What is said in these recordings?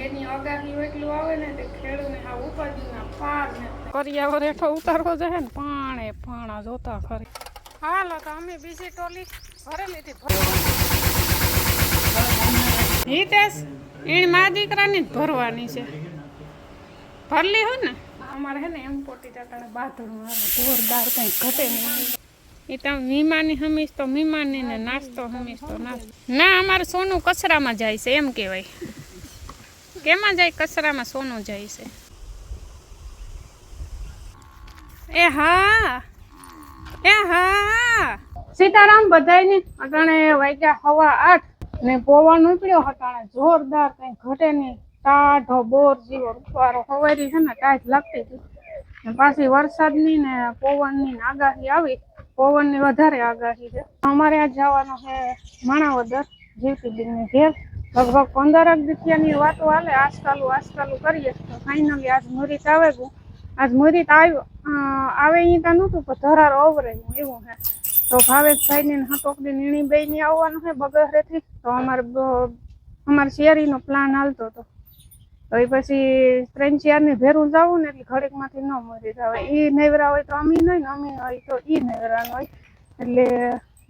એની આગાહી એટલું આવે ને તે ખેડૂને આ ઉપાધિના પાર ને કરિયાવર હેઠો ઉતારવો જાય ને પાણા જોતા ખરી. હાલો તો અમે બીજી ટોલી ભરી લીધી. હિતેશ એની મા દીકરાની જ ભરવાની છે. ભરલી હોય ને અમારે હે ને એમ પોટી ટાટાને બાંધણું આવે જોરદાર, કંઈ ઘટે નહીં. એ તમે મીમાની હમીશ તો મીમાની ને નાસ્તો હમીશ તો નાસ્તો. ના અમારે સોનું કચરામાં જાય છે એમ કહેવાય. કેમાં જાય? કચરામાં સોનું જાય છે. એ હા સીતારામ બધાયને. અટાણે વાગ્યા 8:15 ને પવન ઉપડ્યો હટાણે જોરદાર, કઈ ઘટે નહીં. ટાઢો બોર જેવો રૂપારો હવારી છે ને ટાઈટ લાગતી હતી. ને પાછી વરસાદની ને પવનની આગાહી આવી. પવનની વધારે આગાહી છે. અમારે આ જવાનું છે માણાવદર જીવતીબેનને ઘેર. લગભગ 15 દિવસની વાતો હાલે. આજકાલું કરીએ તો ફાઇનલી આજ મુહૂર્ત આવે ગયું. આજ મુહૂર્ત આવે અહીંયા નહોતું પણ ધરાર અવરાયું એવું છે. તો ભાવેશભાઈની હતોકડી નીણી બેયની આવવાનું છે બગસરેથી. તો અમારે શેરીનો પ્લાન હાલતો હતો. તો એ પછી 3-4 ભેરું જવું ને એટલે ઘડીકમાંથી ન મરી આવે. એ નેવરા હોય તો અમી નહીં, ને અમી હોય તો એ નેવરાનું હોય. એટલે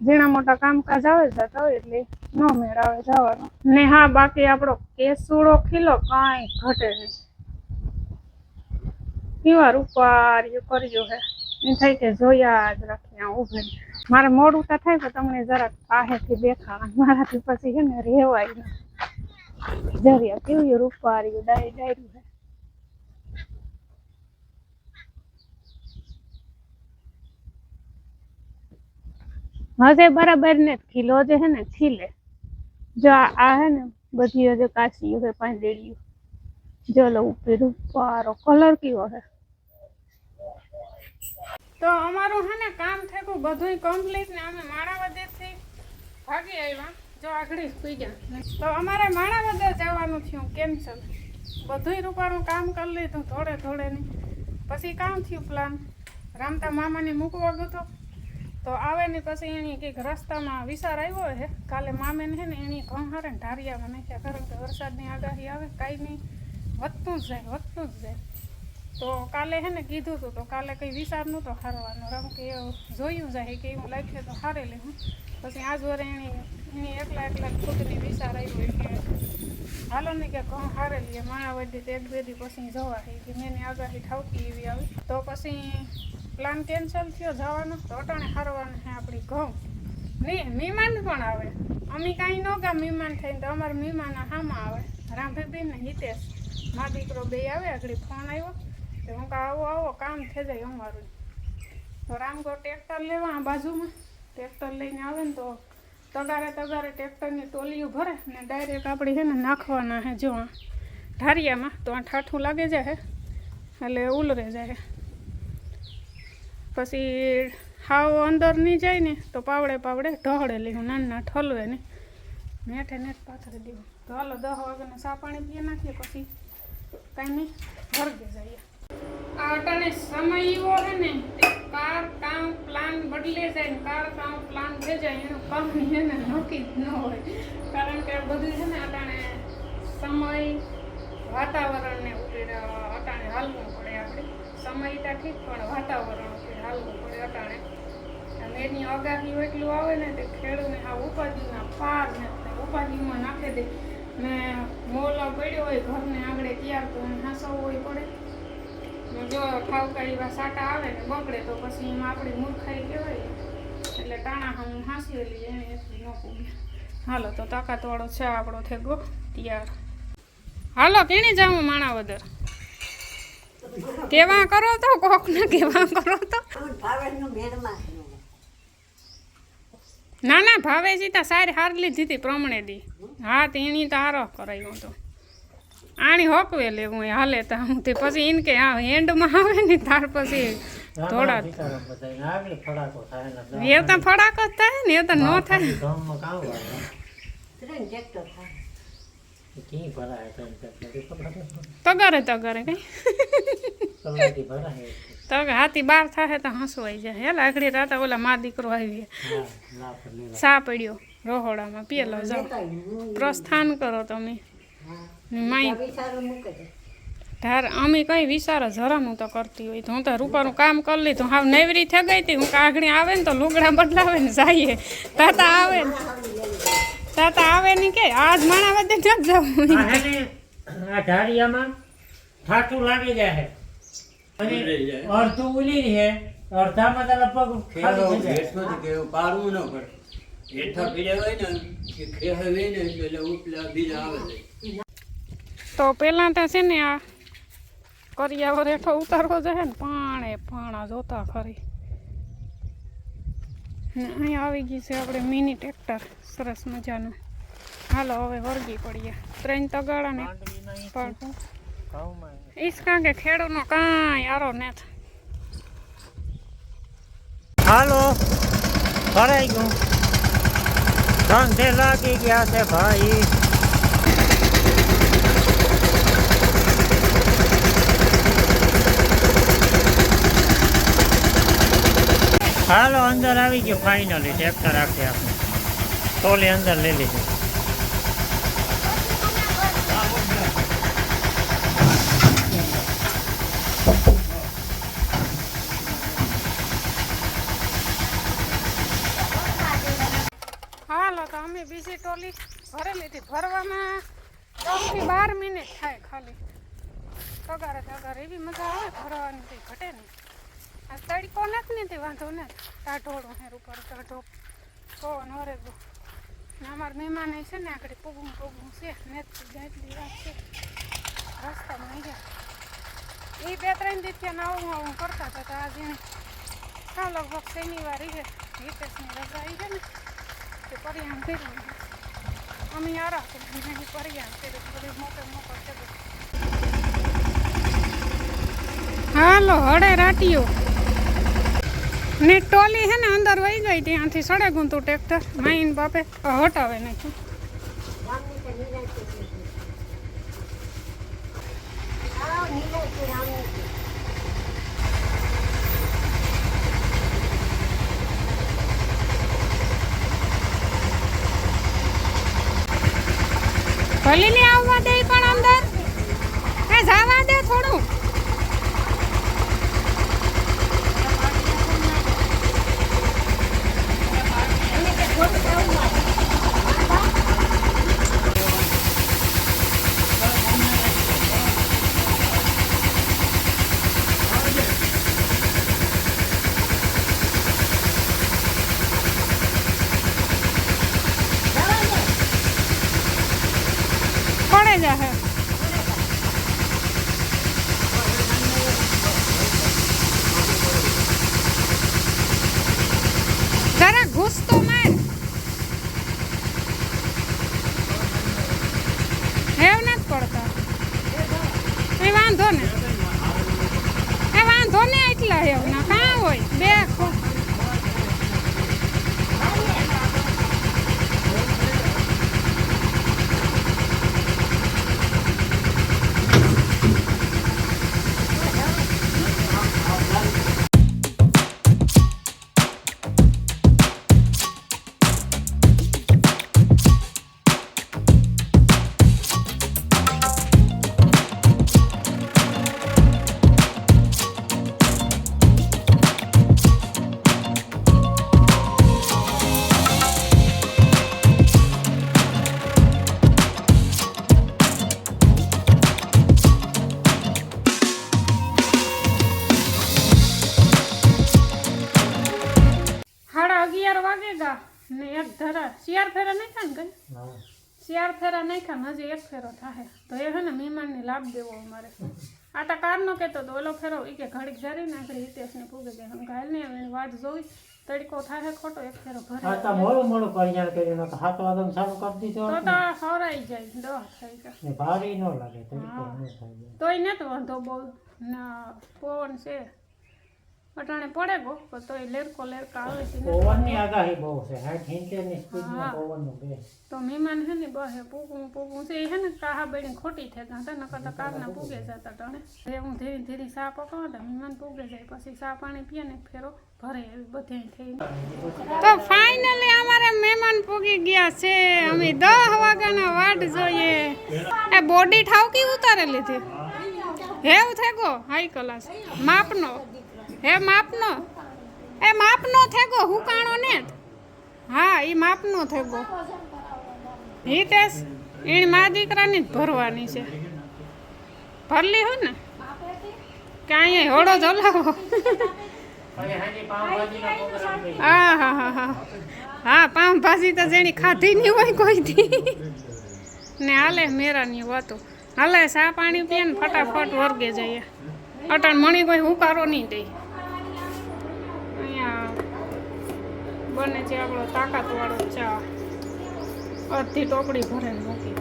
ઝીણા મોટા કામકાજ આવે જતા હોય એટલે ન મેળાવે જવાનું. ને હા, બાકી આપણો કેસુડો ખીલો કાંઈ ઘટે નહીં. કેવા રૂપારિયું કર્યું છે એ થાય કે જોયા જ રાખીએ ઉભે. મારે મોડું તો થાય તો તમને જરાક પાસેથી દેખાવા, મારાથી પછી છે ને રહેવાય ને. જરિયા કેવું રૂપારિયું ડાયરું છે. હજે બરાબર ને ખીલો જે છે ને ખીલે. જો આ હે ને બધી હજે કાચી છે પાંદડીયું. જો લો ઉપર રૂપારો કલર કેવો છે. તો અમારું છે ને કામ થયું બધું કમ્પ્લીટ ને અમે માણાવદરથી ભાગી આવ્યા. જો આગળ સુઈ ગયા. તો અમારે માણાવદર જવાનું થયું કેન્સલ. બધું રૂપારું કામ કરી લીધું થોડે ને પછી કામ થયું પ્લાન રામતા મામાને મૂકવા ગયો. તો આવે ને પછી એની કંઈક રસ્તામાં વિચાર આવ્યો છે. કાલે મામેને છે ને એની ઘઉં હારે ને ઢારિયામાં નાખ્યા, કારણ કે વરસાદની આગાહી આવે કાંઈ નહીં, વધતું જ જાય. તો કાલે છે ને કીધું હતું. તો કાલે કંઈ વિચાર નહોતો હારવાનો. રમ કે જોયું જાય કે એવું લાગે તો હારે લેવું. પછી આજ વરે એની એકલા ખુદની વિચાર આવ્યો કે હાલો ને કે ઘઉં હારે લઈએ માણાવદી. તો 1-2 દી પછી જવા કે મેં આગાહી ઠાવતી એવી આવી. તો પછી પ્લાન કેન્સલ થયો જવાનો. તો અટાણે હારવાનું છે આપણી ઘઉં. નહીં મહેમાન પણ આવે. અમે કાંઈ ન ગા મહેમાન થઈને. તો અમારા મહેમાન હામાં આવે રામભાઈબેન ને હિતેશ મા દીકરો બે આવે. આગળ ફોન આવ્યો તો હું કહું આવો કામ થઈ જાય અમારું. તો રામગો ટ્રેક્ટર લેવા આ બાજુમાં ટ્રેક્ટર લઈને આવે ને તો તગારે ટ્રેક્ટરની ટોલીઓ ભરે ને ડાયરેક્ટ આપણે છે ને નાખવાના છે જો ઢારિયામાં. તો આ ઠાઠું લાગે જાય એટલે ઉલરે જાય. પછી હાવ અંદર નહીં જાય ને તો પાવડે ઢહળે લેવું, નાના ઠલવે ને નેઠે પાથરી દેવું. તો હાલો 10 વાગ્યાને ચા પાણી પીએ નાખીએ પછી કાંઈ નહીં વર્ગે જઈએ. આ અટાણે સમય એવો છે ને કાર કામ પ્લાન બદલે જાય ને કાર કામ પ્લાન થઈ જાય એનું કામ છે ને નક્કી જ ન હોય. કારણ કે બધું છે ને અટાણે સમય વાતાવરણને અટાણે હાલવું પડે. આપણે સમય ત્યાં ઠીક પણ વાતાવરણ હાલવું પડે અટાણે. અને એની આગાહી એટલું આવે ને તે ખેડૂને આ ઉપાધિના પાર ને ઉપાધિમાં નાખી દે ને મોલો પડ્યો હોય ઘરને આગળ તૈયાર તો હાંસવવો પડે. જો ઠાવકા એવા સાટા આવે ને બગડે તો પછી એમાં આપણી મૂર્ખાઈ કહેવાય. એટલે ટાણા હમ હાંસી લઈએ એને એટલી ન પૂગે. હાલો તો તાકાતવાળો છે આપણો થેગો તૈયાર. હાલો કેણી જાઉં માણાવદર? કેવા કરો તો કોકને કેવા કરો તો. ના ભાવેજી તો સારી હાર લીધી હતી પ્રમાણે દી. હા તેણી તો હારો કરાવ્યો તો આણી હોકવે લેવું હાલે તો હું તે પછી ઇન કે આ એન્ડમાં આવે ને તાર પછી થોડા એ તો ફડાકો થાય ને એ તો ન થાય. તગારે કઈ તો હાથી 12 થાય તો હસવાઈ જાય. હેલા આગળ રાતા ઓલા મા દીકરો આવી સા પડ્યો રોહોડામાં પેલો જાઓ પ્રસ્થાન કરો તમે. માઈ ધાર અમે કઈ વિચાર જરાનું તો કરતી હોય તો હું તો રૂપાનું કામ કરી લીધું હાવ નેવરી થઈ ગઈ હતી હું કાગણી આવે ને તો લુગડા બદલાવે ને જઈએ તાતા આવે ને કે આજ માણા વધે ન જવું આ ઢાળિયામાં ઠાઠું લાગી જાય અને અડધું ઉલી છે અડધામાં તો લગભગ ખાલી થઈ જાય પાડવું ન પડે હેઠા પીડ્યા હોય ને કે ખેહવે ને એટલે ઉપલા બીજા આવે તો પેલા તો છે ને આ કરિયાવર હેઠો ઉતારવો જાય ને પાણા જોતા ખરી ને અહીંયા આવી ગઈ છે આપણે મિની ટ્રેક્ટર સરસ મજાનું હાલો હવે વળગી પડીએ 3 તગાડા ને પડતું ઈસકા કે ખેડૂનો કાંઈ આરો નથી હાલો ભરાઈ ગયું ધંધે લાગી ગયા છે ભાઈ હાલો અંદર આવી ગયો ફાઇનલી ટ્રેક્ટર આખે આપણે ટોલી અંદર લઈ લીધું હાલો તો અમે બીજી ટોલી ભરી લીધી ભરવામાં 10 થી 12 મિનિટ થાય ખાલી તગારે એવી મજા આવે ભરવાની કંઈ ઘટે નહીં આ તડકો નથી ને તે વાંધો ને ટાઢોળું હેર ઉપર ટાઢો પવન વરે ગયો ને અમારા મહેમાન છે ને આગળ પૂગું છે નેતથી જાતલી વાત છે રસ્તામાં આવી ગયા એ 2-3 દિવસ ત્યાં આવું કરતા હતા તો આજે હા લગભગ શનિવારે છે હિતેશની રજા આવી છે ને તે પરિણામ કર્યું અમે આરા પરિણામ કર્યું બધી મોટે છે હાલો હળે રાટીઓ ને ટોલી હે ને અંદર વહી ગઈ ત્યાંથી સડે ગુંતું ટ્રેક્ટર માઈન બાપે હટાવે નાખ્યું ભલે ને આવવા દે પણ અંદર એ જવા દે થોડું પડે જાહે જરા ઘૂસ તો માર હેવ નથી પડતા એ વાંધો ને એટલા હેવ ના કાં હોય બે ને એક ધરા શિયાર ફેરા નાખ્યા ને કઈ શિયાર ફેરા નાખ્યા હજી એક ફેરો થાય તો એ હે ને મહેમાનને લાભ દેવો અમારે આ તો કારનો કહેતો તો ઓલો ફેરો એ કે ઘડીક જરી ને આગળ હિતેશને પૂગે જાય હું ઘાલ ને એની વાટ જોઈ તડકો થાય ખોટો એક ફેરો ભરે આ તો મોડું પરિયાર કર્યું ને 7 વાગે ચાલુ કરી દીધો તો હરાઈ જાય દહ થઈ જાય ને ભારી ન લાગે તડકો ન થાય તોય ને તો વાંધો બહુ ના પવન છે અટાણે પડે ગો પણ તોય લેરકો લેરકા આવે છે ને. પવનની આગાહી બહુ છે 60-70 ની સ્પીડમાં પવનનું બે તો મહેમાન હે ને બહે પૂગું છે એ હે ને કાહા બેડી ખોટી થતા હતા નકર તો કારના પૂગે જતા ટાણે એ હું ધીરે ધીરે સા પકાવા તો મહેમાન પૂગે જાય પછી સા પાણી પીએ ને ફેરો ભરે એવી બધે થઈ. તો ફાઇનલી અમારે મહેમાન પૂગી ગયા છે. અમે 10 વાગ્યાના વાટ જોઈએ. એ બોડી ઠાવકી ઉતારે લીધી હેવ થેગો હાઈ ક્લાસ માપનો હે માપનો એ માપનો થેગો હુકાણો ને હા એ માપનો થેગો હિતેશ એની મા દીકરાની જ ભરવાની છે ભરલી હોય ને કે અહીંયા હોડો જલાવો અને હાજી પાવભાજીનો પ્રોગ્રામ થઈ હા હા હા હા હા પાવભાજી તો જેની ખાધી નહીં હોય કોઈથી ને હાલે મેરાની વાતો હાલે સા પાણી પીએ ને ફટાફટ વર્ગે જઈએ અટાણ મણી કોઈ હુકારો નહીં દે. અહીંયા બને છે આપણો તાકાતવાળો ચા અડધી ટોપડી ભરીને મૂકી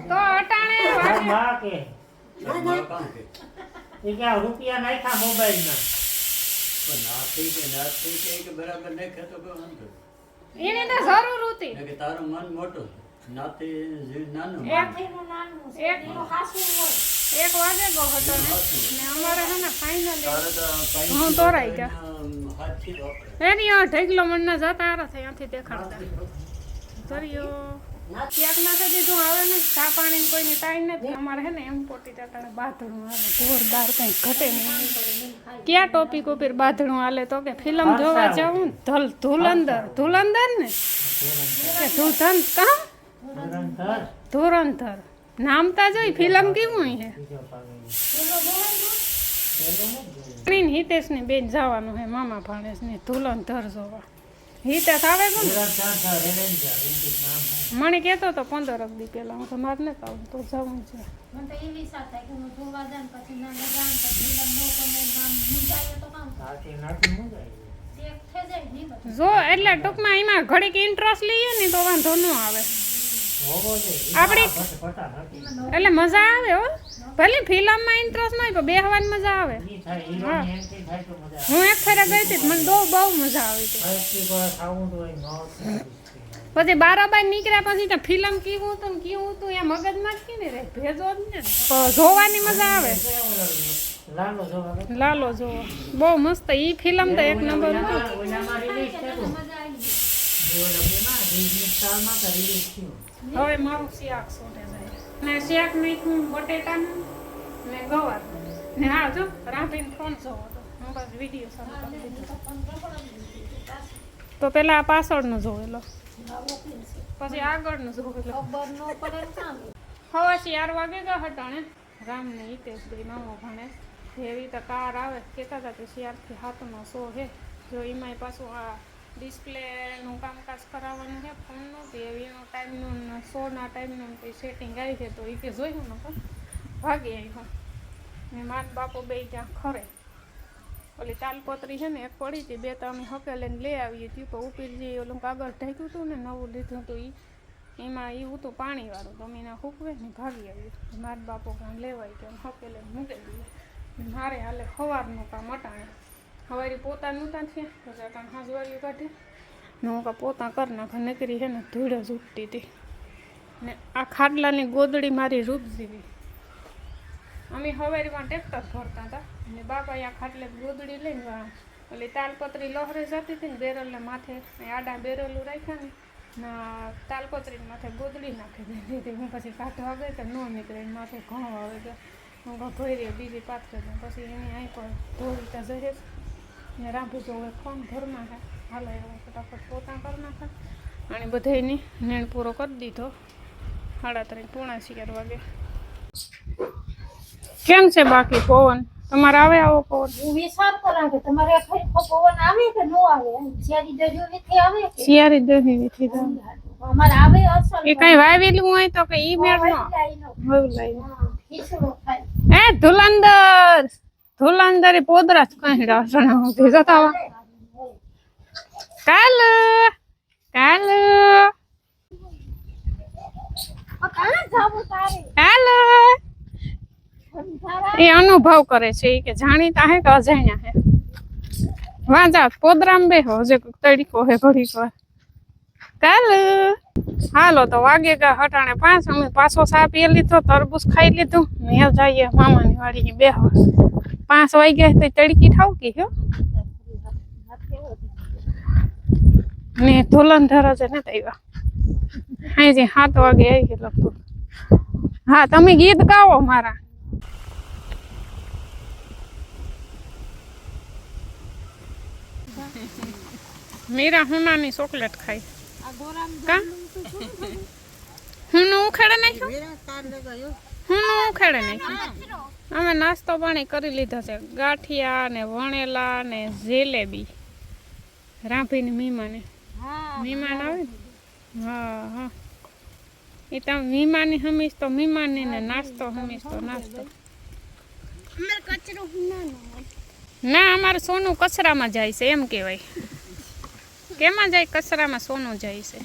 તો અટાણે વાગે બા કે મારા કામ કે એ કે આ રૂપિયા નાખ્યા મોબાઈલના પણ નાથી કે બરાબર નહીં ખેતો કે વાંધો એની તો જરૂર હતી કે તારું મન મોટું નાથી નાનું એક વાગે ગયો હતો ને અમારે હે ને ફાઇનલી તારે તો હું તોરાઈ ગયા હાથથી વાપરે એની આ ઢેકલો મણના જતા આરા થઈ ત્યાંથી દેખાડતા ધર્યો ક્યાંક નાખી દીધું આવે ને ચા પાણી કોઈને ટાઈમ નથી અમારે હે ને એમ પોટી ટાટાને બાંધણું આવે જોરદાર કંઈ ઘટે નહીં. ક્યાં ટોપિક ઉપર બાંધણું હાલે તો કે ફિલ્મ જોવા જાઉં ધુલંદર ને કે ધૂધન કાં નિરંતર ધુરંધર નામ તા જોઈ ફિલ્મ કેવું હે હિતેશની બેન જવાનું હે મામા ભાણેજની ધુલંધર જોવા. હિતેશ આવે કોણ નિરંતર રેલેન્જર એનું નામ છે. મને કહેતો તો 15 દી પહેલા હું તો મારે નથી આવું તો જવું છે. મને તો એવી ઈચ્છા થાય કે હું જોવા જાઉં પછી ના જાઉં પછી ફિલ્મ નો ગમે નામ મુંજાય તો કામ સાચી નાખી મુકાઈ ચેક થઈ જાય નહીં બધું જો એટલે ટૂંકમાં એમાં ઘડીક ઇન્ટરેસ્ટ લઈએ ને તો વાંધો ન આવે હોવો જોઈએ આપણી ફટા નથી એટલે મજા આવે હો ભલે ફિલ્મમાં ઇન્ટરેસ્ટ નહીં પણ બેહવાની મજા આવે. ઈ થાય હીરોની એન્ટ્રી થાય તો મજા હું એક ફેરે ગઈ હતી મને બહુ મજા આવી હતી. આવે એક વાર સાઉન્ડ હોય નોટ પછી બારોબાર નીકળ્યા પછી તો ફિલ્મ કેવું હતું ને કેવું હતું એ મગજમાં જ ને રે ભેજો જ ને તો જોવાની મજા આવે. લાલો જોવા લાલો જોવો બહુ મસ્ત ઈ ફિલ્મ તો એક નંબર હતી. ઓલામાં રિલીઝ થયું મજા આવી જે ઓલા બેમાં ડિઝની સ્ટારમાં તો રિલીઝ થયું હવે મારું શાક સોટે જાય ને શાક નાખ્યું બટેટાનું ને ગવાર ને હા જો રાંધીને ફોન જોવો તો હું બસ વિડીયો શરૂ કરી દીધો. તો પેલા આ પાછળનો જોવેલો પછી આગળનો જોવેલો. ખબર ન પડે ને કામ હવે 4 વાગે ગયા હતા ને રામને હિતેશ ભાઈ મામો ભાણે એવી તો કાર આવે કહેતા હતા કે 4 થી 7નો શો છે જો એમાંય પાછું આ ડિસ્પ્લેનું કામકાજ કરાવવાનું છે ફોનનું તો એનો ટાઈમનું શોના ટાઈમનું કંઈ સેટિંગ આવી છે તો એ કે જોયું ને પણ ભાગી આવ્યો ને માર બાપો બે ત્યાં ખરે ઓલી તાલપત્રી છે ને એક પડી હતી બે તો અમે હકે લઈને લઈ આવીએ હતી પણ ઉપર જે ઓલું કાગળ ઢાંક્યું હતું ને નવું લીધું હતું એમાં એ હતું પાણીવાળું તો અમે એના હૂકવે ને ભાગી આવ્યું મારા બાપો કામ લેવાય કે હકે લઈને મૂકી દીધું મારે હાલે સવારનું કામ અટાણે સવારે પોતાનું ઉતા છે પછી અટાણે હાજવારીઓ કાઢી ને હું કાં પોતા કરી નાખે નકરી છે ને ધૂળ જ ઉઠતી હતી ને આ ખાટલાની ગોદડી મારી રૂપ જેવી અમે સવારમાં ટ્રેક્ટર ભરતા હતા અને બાપા આ ખાટલે ગોદડી લઈને ઓલી તાલપત્રી લહરે જતી હતી ને બેરલને માથે આડા બેરલું રાખ્યા ને તાલપત્રી માથે ગોદડી નાખી દીધી હું પછી કાઢવા ગઈ તો ન નીકળે માથે ઘણો આવે ગયો હું કહું ધોઈ બીજી પાથરે પછી એની અહીં પર ધોઈ તો જઈએ ને રાંભી જોવે ફોન ઘરમાં હાલો એવું ફટાફટ પોતા કરી નાખે અને બધાની નેણ પૂરો કરી દીધો 3:30 પોણા 4 વાગે. કેમ છે બાકી પવન તમારે આવે આવો પવન? હું વિચાર કરા કે તમારે આખરે પવન આવે કે ન આવે શિયાળી દરિયો વિથી આવે કે શિયારી દહી વિથી તો અમારે આવે અસલ એ કઈ વાવેલું હોય તો કે ઈ મેળ નો હવે લઈ ખીચડો થાય એ ધુલંદર પોદરા જ કઈ રાસણા હોતી જતા કાલ કાં જાવું તારે કાલ એ અનુભવ કરે છે ઈ કે જાણીતા હે કે અજાણ્યા હે વાંજા પોદરામ બેહો હજે તડકો હે ઘડીક વાર કાલ હાલો તો વાગે ગા હટાણે 5 અમે પાછો સા પી લીધો તરબૂચ ખાઈ લીધું ને જઈએ મામાની વાડી બેહવા 5 વાગ્યા તો તડકી ઠાવકી હો ને ધોલંધર જ ને આવ્યા હાજી 7 વાગે આવી લગભગ હા તમે ગીત ગાઓ મારા મીરા હુનાની ચોકલેટ ખાઈ કા હું ઉખેડે નાખ્યું હું ઉખેડે નાખ્યું અમે નાસ્તો પાણી કરી લીધા છે ગાંઠિયા ને વણેલા ને જલેબી રાંભીની મીમાન આવે ને હા હા એ તમે મીમાની હમીશ તો મીમાની ને નાસ્તો હમીશ તો નાસ્તો ના અમારે સોનું કચરામાં જાય છે એમ કહેવાય કેમાં જાય કચરામાં સોનું જાય છે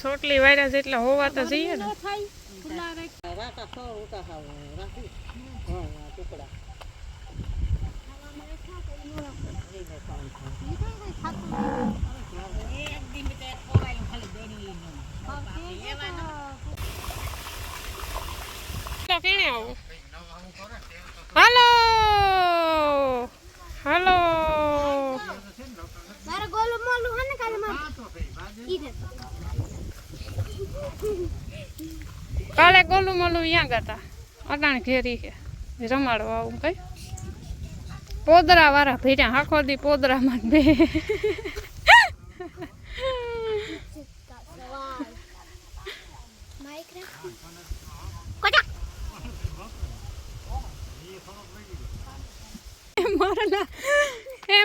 સોટલી વાયરા જેટલા હોવા તો જઈએ ને હાલો હાલો કાલે ગોલું મોલું અહીંયા ગાતા અટાણ ઘેરી છે રમાડવા આવું કઈ પોદરા વાળા ભેર્યા આખો દી પોદરામાં બે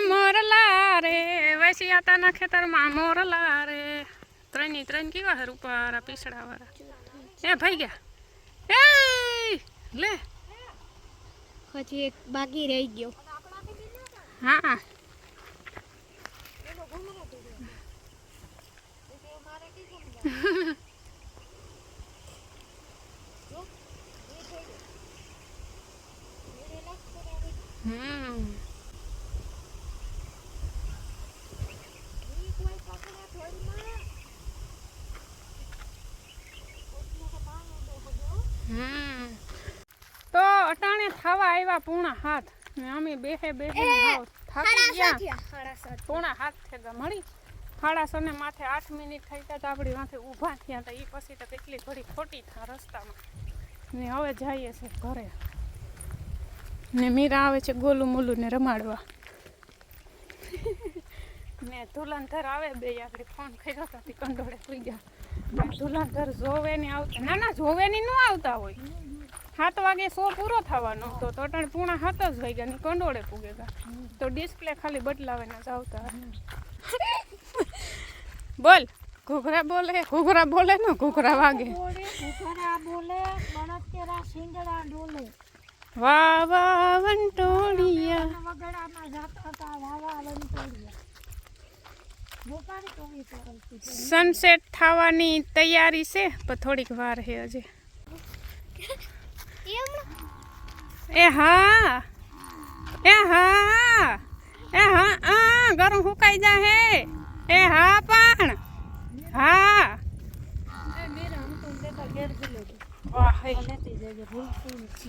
મોરલા રે વૈસિયાતાના ખેતરમાં મોરલા રે ત્રણ કેવા હે રૂપારા પીસડા વાળા એ ભાઈ ગયા એ લે પછી એક બાકી રહી ગયો હા તો અટાણે થવા આવ્યા પૂણા 7 ને અમે બેહે થાકી ગયા પૂણા 7 થયા મળી 7:30 ને માથે 8 મિનિટ થઈ ગયા આપણી માથે ઊભા થયા હતા એ પછી તો કેટલી ઘડી ખોટી થા રસ્તામાં ને હવે જઈએ છે ઘરે ને મીરા આવે છે ગોલું મોલું ને રમાડવા ને ધુલંધર આવે બે આપણે ફોન કર્યો હતો કંડોળે સુઈ ગયા ધુલંધર જોવે ને આવતા ના જોવે ની ન આવતા હોય 7 વાગે શો પૂરો થવાનો હતો તો અટાણે પૂણા 7 જ વાગ્યા ની કંડોળે પૂગે ગયા તો ડિસ્પ્લે ખાલી બદલાવે ને જ આવતા બોલ ઘૂઘરા બોલે ને ઘૂઘરા વાગે વાહ વાહ વંટોળિયા સનસેટ થવાની તૈયારી છે પણ થોડીક વાર છે હજી એ હા ગરમ હુકાઈ જા હે એ હા પણ હા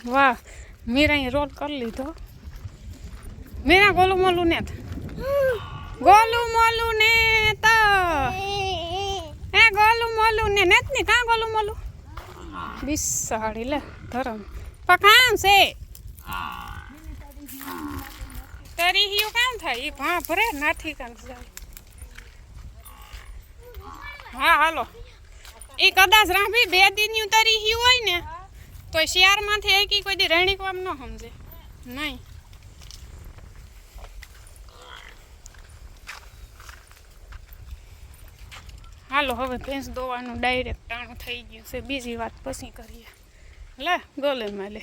વાહ મીરા રોલ કરી લીધો મીરા ગોલું મોલું ને ગોલું મોલું ને નેત ની કા ગોલું મોલું બિસાડી લે ધરમ પકામ છે તારી હિયો કામ થાય ઈ ભા ભરે નાથી કામ જાય હા હાલો ઈ કદાચ રાંભી 2 દિન તારી હિયો હોય ને તો શિયાર માંથી એકી કોઈ દી રેણી કામ ન સમજે નહીં હાલો હવે ભેંસ દોવાનું ડાયરેક્ટ ટાણું થઈ ગયું છે બીજી વાત પછી કરીએ લે ગલે માલે